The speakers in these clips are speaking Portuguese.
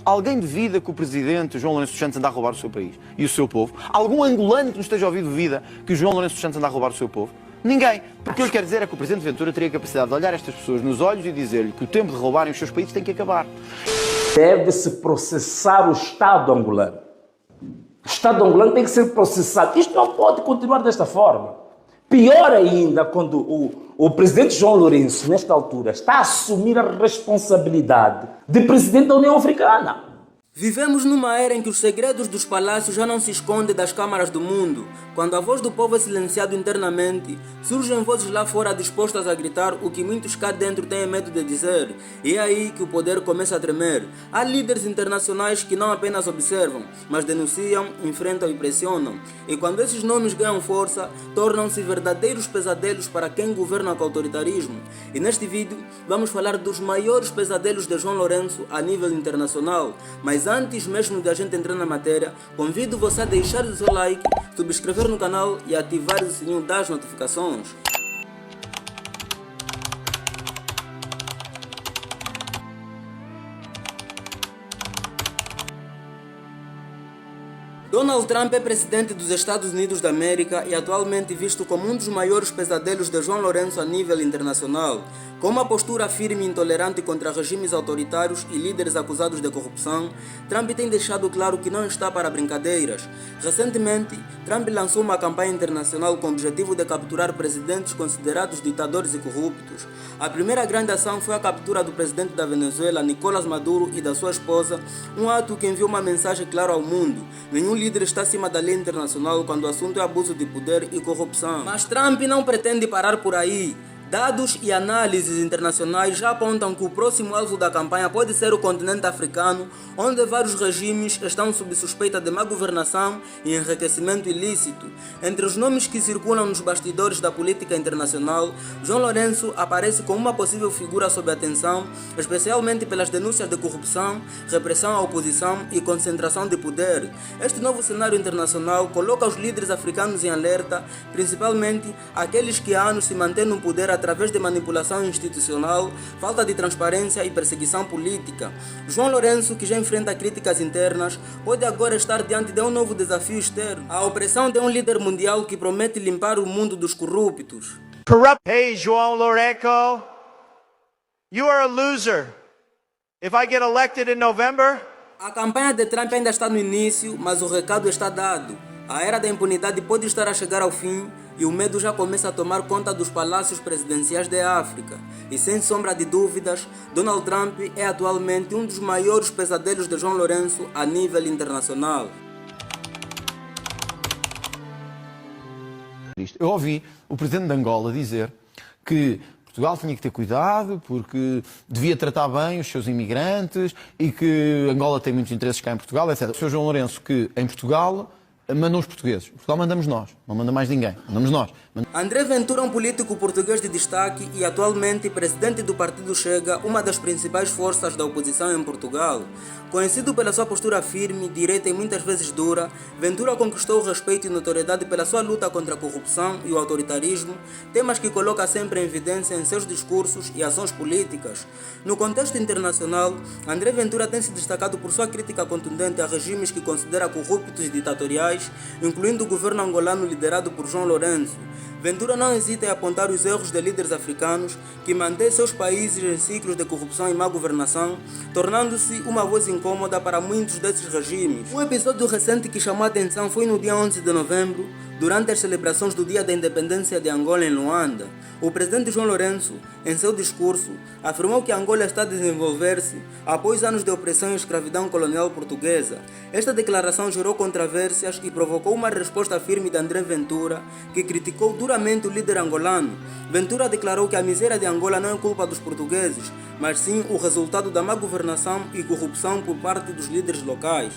Alguém duvida que o presidente João Lourenço dos Santos anda a roubar o seu país e o seu povo? Algum angolano que nos esteja a ouvir duvida que o João Lourenço dos Santos anda a roubar o seu povo? Ninguém. Porque o que eu lhe quero dizer é que o presidente Ventura teria a capacidade de olhar estas pessoas nos olhos e dizer-lhe que o tempo de roubarem os seus países tem que acabar. Deve-se processar o Estado angolano. O Estado angolano tem que ser processado. Isto não pode continuar desta forma. Pior ainda, quando o presidente João Lourenço, nesta altura, está a assumir a responsabilidade de presidente da União Africana. Vivemos numa era em que os segredos dos palácios já não se escondem das câmaras do mundo. Quando a voz do povo é silenciada internamente, surgem vozes lá fora dispostas a gritar o que muitos cá dentro têm medo de dizer. E é aí que o poder começa a tremer. Há líderes internacionais que não apenas observam, mas denunciam, enfrentam e pressionam. E quando esses nomes ganham força, tornam-se verdadeiros pesadelos para quem governa com autoritarismo. E neste vídeo, vamos falar dos maiores pesadelos de João Lourenço a nível internacional. Mas antes mesmo de a gente entrar na matéria, convido você a deixar o seu like, subscrever no canal e ativar o sininho das notificações. Donald Trump é presidente dos Estados Unidos da América e atualmente visto como um dos maiores pesadelos de João Lourenço a nível internacional. Com uma postura firme e intolerante contra regimes autoritários e líderes acusados de corrupção, Trump tem deixado claro que não está para brincadeiras. Recentemente, Trump lançou uma campanha internacional com o objetivo de capturar presidentes considerados ditadores e corruptos. A primeira grande ação foi a captura do presidente da Venezuela, Nicolás Maduro, e da sua esposa, um ato que enviou uma mensagem clara ao mundo. Nenhum líder está acima da lei internacional quando o assunto é abuso de poder e corrupção. Mas Trump não pretende parar por aí. Dados e análises internacionais já apontam que o próximo alvo da campanha pode ser o continente africano, onde vários regimes estão sob suspeita de má governação e enriquecimento ilícito. Entre os nomes que circulam nos bastidores da política internacional, João Lourenço aparece como uma possível figura sob atenção, especialmente pelas denúncias de corrupção, repressão à oposição e concentração de poder. Este novo cenário internacional coloca os líderes africanos em alerta, principalmente aqueles que há anos se mantêm no poder através de manipulação institucional, falta de transparência e perseguição política. João Lourenço, que já enfrenta críticas internas, pode agora estar diante de um novo desafio externo: a opressão de um líder mundial que promete limpar o mundo dos corruptos. Hey, João Lourenço, you are a loser. If I get elected in November... A campanha de Trump ainda está no início, mas o recado está dado. A era da impunidade pode estar a chegar ao fim e o medo já começa a tomar conta dos palácios presidenciais da África. E sem sombra de dúvidas, Donald Trump é atualmente um dos maiores pesadelos de João Lourenço a nível internacional. Eu ouvi o presidente de Angola dizer que Portugal tinha que ter cuidado porque devia tratar bem os seus imigrantes e que Angola tem muitos interesses cá em Portugal, etc. O Sr. João Lourenço, que em Portugal mandam os portugueses. Portugal mandamos nós, não manda mais ninguém, mandamos nós. André Ventura é um político português de destaque e atualmente presidente do Partido Chega, uma das principais forças da oposição em Portugal. Conhecido pela sua postura firme, direita e muitas vezes dura, Ventura conquistou o respeito e notoriedade pela sua luta contra a corrupção e o autoritarismo, temas que coloca sempre em evidência em seus discursos e ações políticas. No contexto internacional, André Ventura tem se destacado por sua crítica contundente a regimes que considera corruptos e ditatoriais, incluindo o governo angolano liderado por João Lourenço. Ventura não hesita em apontar os erros de líderes africanos que mantêm seus países em ciclos de corrupção e má governação, tornando-se uma voz incômoda para muitos desses regimes. Um episódio recente que chamou a atenção foi no dia 11 de novembro, durante as celebrações do Dia da Independência de Angola em Luanda. O presidente João Lourenço, em seu discurso, afirmou que Angola está a desenvolver-se após anos de opressão e escravidão colonial portuguesa. Esta declaração gerou controvérsias e provocou uma resposta firme de André Ventura, que criticou duramente o líder angolano. Ventura declarou que a miséria de Angola não é culpa dos portugueses, mas sim o resultado da má governação e corrupção por parte dos líderes locais.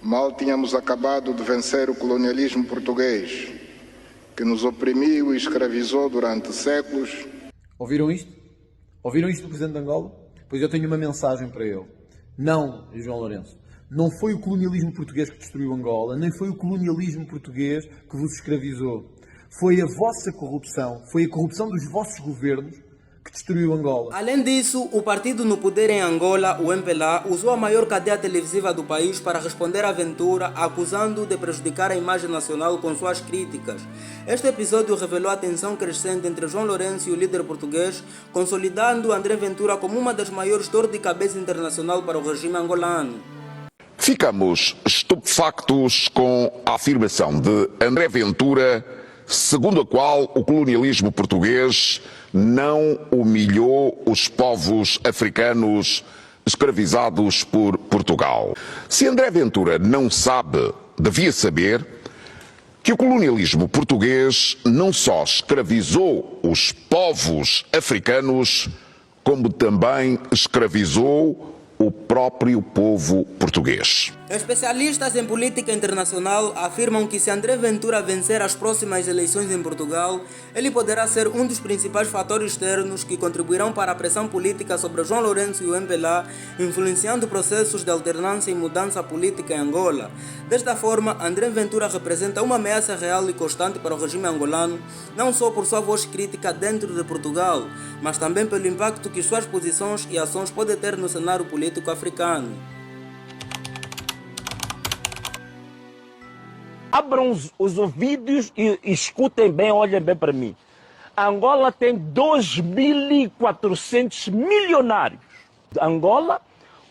Mal tínhamos acabado de vencer o colonialismo português, que nos oprimiu e escravizou durante séculos. Ouviram isto? Ouviram isto do presidente de Angola? Pois eu tenho uma mensagem para ele. Não, João Lourenço. Não foi o colonialismo português que destruiu Angola, nem foi o colonialismo português que vos escravizou. Foi a vossa corrupção, foi a corrupção dos vossos governos que destruiu Angola. Além disso, o partido no poder em Angola, o MPLA, usou a maior cadeia televisiva do país para responder à aventura, acusando-o de prejudicar a imagem nacional com suas críticas. Este episódio revelou a tensão crescente entre João Lourenço e o líder português, consolidando André Ventura como uma das maiores dores de cabeça internacional para o regime angolano. Ficamos estupefactos com a afirmação de André Ventura, segundo a qual o colonialismo português não humilhou os povos africanos escravizados por Portugal. Se André Ventura não sabe, devia saber que o colonialismo português não só escravizou os povos africanos, como também escravizou o próprio povo português. Especialistas em política internacional afirmam que se André Ventura vencer as próximas eleições em Portugal, ele poderá ser um dos principais fatores externos que contribuirão para a pressão política sobre João Lourenço e o MPLA, influenciando processos de alternância e mudança política em Angola. Desta forma, André Ventura representa uma ameaça real e constante para o regime angolano, não só por sua voz crítica dentro de Portugal, mas também pelo impacto que suas posições e ações podem ter no cenário político africano. Abram os ouvidos e escutem bem, olhem bem para mim. Angola tem 2.400 milionários. Angola,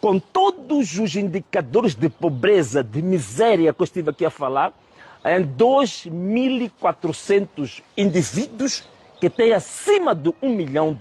com todos os indicadores de pobreza, de miséria que eu estive aqui a falar, em 2.400 indivíduos que têm acima de $1 milhão.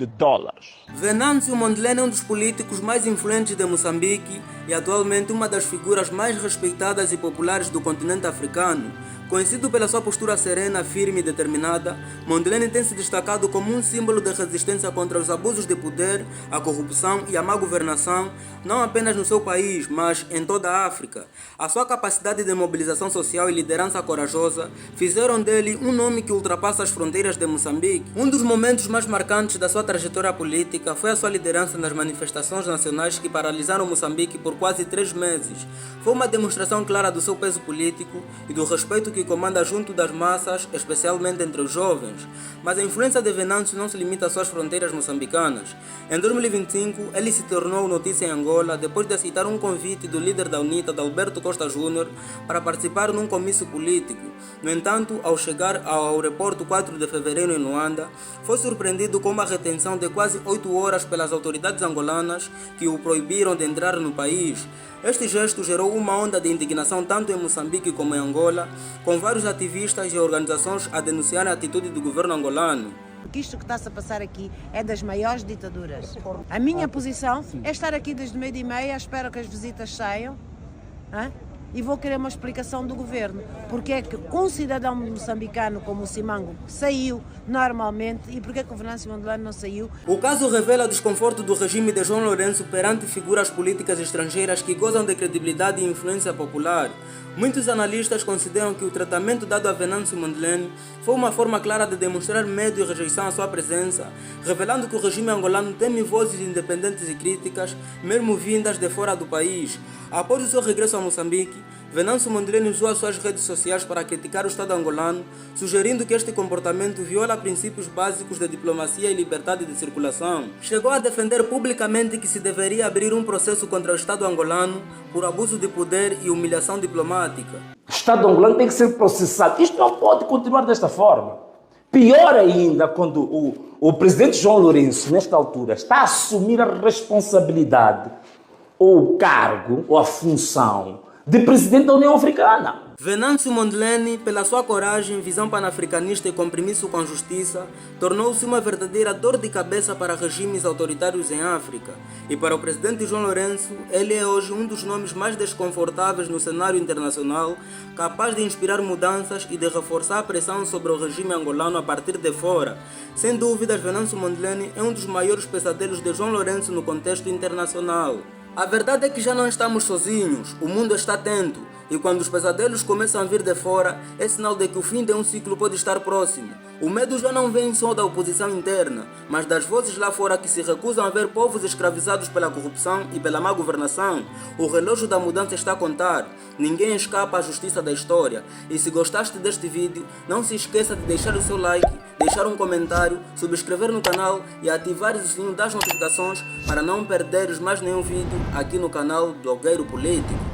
Venâncio Mondlane é um dos políticos mais influentes de Moçambique e atualmente uma das figuras mais respeitadas e populares do continente africano. Conhecido pela sua postura serena, firme e determinada, Mondlane tem se destacado como um símbolo de resistência contra os abusos de poder, a corrupção e a má governação, não apenas no seu país, mas em toda a África. A sua capacidade de mobilização social e liderança corajosa fizeram dele um nome que ultrapassa as fronteiras de Moçambique. Um dos momentos mais marcantes da sua trajetória política foi a sua liderança nas manifestações nacionais que paralisaram Moçambique por quase 3 meses. Foi uma demonstração clara do seu peso político e do respeito que comanda junto das massas, especialmente entre os jovens. Mas a influência de Venâncio não se limita às suas fronteiras moçambicanas. Em 2025, ele se tornou notícia em Angola depois de aceitar um convite do líder da UNITA, Alberto Costa Júnior, para participar num comício político. No entanto, ao chegar ao aeroporto 4 de fevereiro em Luanda, foi surpreendido com uma retenção de quase 8 horas pelas autoridades angolanas que o proibiram de entrar no país. Este gesto gerou uma onda de indignação tanto em Moçambique como em Angola, com vários ativistas e organizações a denunciarem a atitude do governo angolano. Porque isto que está-se a passar aqui é das maiores ditaduras. A minha posição é estar aqui desde 12h30, espero que as visitas saiam, e vou querer uma explicação do governo. Porque é que um cidadão moçambicano como o Simango saiu normalmente e porque é que o Venâncio Mondlane não saiu? O caso revela o desconforto do regime de João Lourenço perante figuras políticas estrangeiras que gozam de credibilidade e influência popular. Muitos analistas consideram que o tratamento dado a Venâncio Mondlane foi uma forma clara de demonstrar medo e rejeição à sua presença, revelando que o regime angolano teme vozes independentes e críticas, mesmo vindas de fora do país. Após o seu regresso a Moçambique, Venâncio Mondlane usou as suas redes sociais para criticar o Estado angolano, sugerindo que este comportamento viola princípios básicos de diplomacia e liberdade de circulação. Chegou a defender publicamente que se deveria abrir um processo contra o Estado angolano por abuso de poder e humilhação diplomática. O Estado angolano tem que ser processado. Isto não pode continuar desta forma. Pior ainda, quando o presidente João Lourenço, nesta altura, está a assumir a responsabilidade, ou o cargo, ou a função de presidente da União Africana. Venâncio Mondlane, pela sua coragem, visão panafricanista e compromisso com a justiça, tornou-se uma verdadeira dor de cabeça para regimes autoritários em África. E para o presidente João Lourenço, ele é hoje um dos nomes mais desconfortáveis no cenário internacional, capaz de inspirar mudanças e de reforçar a pressão sobre o regime angolano a partir de fora. Sem dúvidas, Venâncio Mondlane é um dos maiores pesadelos de João Lourenço no contexto internacional. A verdade é que já não estamos sozinhos, o mundo está atento, e quando os pesadelos começam a vir de fora, é sinal de que o fim de um ciclo pode estar próximo. O medo já não vem só da oposição interna, mas das vozes lá fora que se recusam a ver povos escravizados pela corrupção e pela má governação. O relógio da mudança está a contar. Ninguém escapa à justiça da história. E se gostaste deste vídeo, não se esqueça de deixar o seu like, deixar um comentário, subscrever no canal e ativar o sininho das notificações para não perderes mais nenhum vídeo aqui no canal Blogueiro Político.